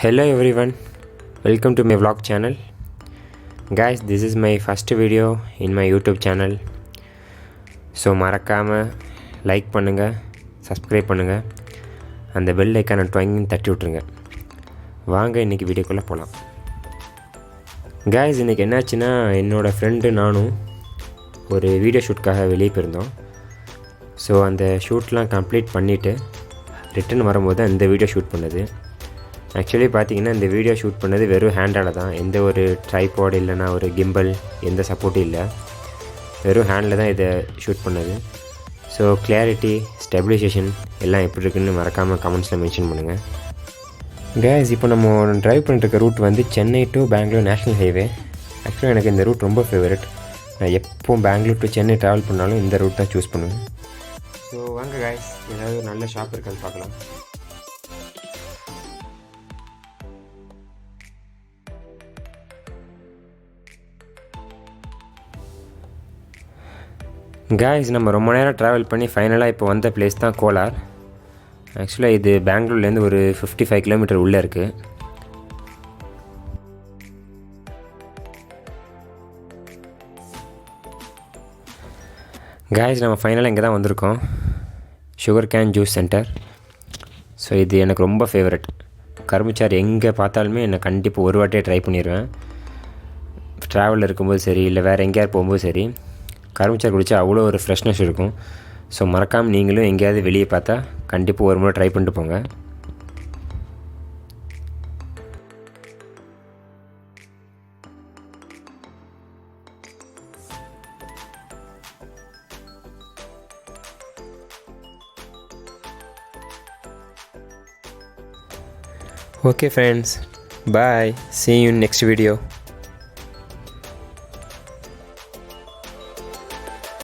Hello everyone, welcome to my vlog channel. Guys, this is my first video in my YouTube channel. So மறக்காம like பண்ணுங்கள், subscribe பண்ணுங்கள், அந்த bell ஐக்கானை ட்வாயிங் தட்டி விட்ருங்க. வாங்க இன்றைக்கி வீடியோக்குள்ளே போகலாம். guys, இன்றைக்கி என்னாச்சுன்னா என்னோடய ஃப்ரெண்டு நானும் ஒரு வீடியோ ஷூட்காக வெளியே போயிருந்தோம். ஸோ அந்த ஷூட்லாம் கம்ப்ளீட் பண்ணிவிட்டு ரிட்டன் வரும்போது அந்த வீடியோ ஷூட் பண்ணது. ஆக்சுவலி பார்த்திங்கன்னா இந்த வீடியோ ஷூட் பண்ணது வெறும் ஹேண்டால் தான், எந்த ஒரு ட்ரைபாட் இல்லைனா ஒரு கிம்பல் எந்த சப்போர்ட்டும் இல்லை, வெறும் ஹேண்டில் தான் இதை ஷூட் பண்ணது. ஸோ கிளாரிட்டி, ஸ்டெபிலைசேஷன் எல்லாம் எப்படி இருக்குன்னு மறக்காமல் கமெண்ட்ஸில் மென்ஷன் பண்ணுங்கள். கேஸ், இப்போ நம்ம ட்ரைவ் பண்ணிருக்க ரூட் வந்து Chennai to Bangalore national highway. ஆக்சுவலாக எனக்கு இந்த ரூட் ரொம்ப ஃபேவரட். நான் எப்போவும் பெங்களூர் டு சென்னை ட்ராவல் பண்ணாலும் இந்த ரூட் தான் சூஸ் பண்ணுவேன். ஸோ வாங்க கேஸ், ஏதாவது ஒரு நல்ல ஷாப் இருக்கான்னு பார்க்கலாம். கேஸ், நம்ம ரொம்ப நேரம் ட்ராவல் பண்ணி ஃபைனலாக இப்போ வந்த பிளேஸ் தான் கோலார். ஆக்சுவலாக இது பெங்களூர்லேருந்து ஒரு 55 கிலோமீட்டர் உள்ளே இருக்குது. கேஸ், நம்ம ஃபைனலாக இங்கே தான் வந்திருக்கோம், sugar cane juice centre. So இது எனக்கு ரொம்ப ஃபேவரட். கரும்புச்சாறு எங்கே பார்த்தாலுமே என்னை கண்டிப்பாக ஒரு வாட்டியே ட்ரை பண்ணிடுவேன். ட்ராவலில் இருக்கும்போது சரி, இல்லை வேறு எங்கேயாவது போகும்போது சரி, கரும்புச்சாறு குடித்தா அவ்வளோ ஒரு ஃப்ரெஷ்னஸ் இருக்கும். ஸோ மறக்காமல் நீங்களும் எங்கேயாவது வெளியே பார்த்தா கண்டிப்பாக ஒரு முறை ட்ரை பண்ணிட்டு போங்க. Okay friends, bye, see you in next video.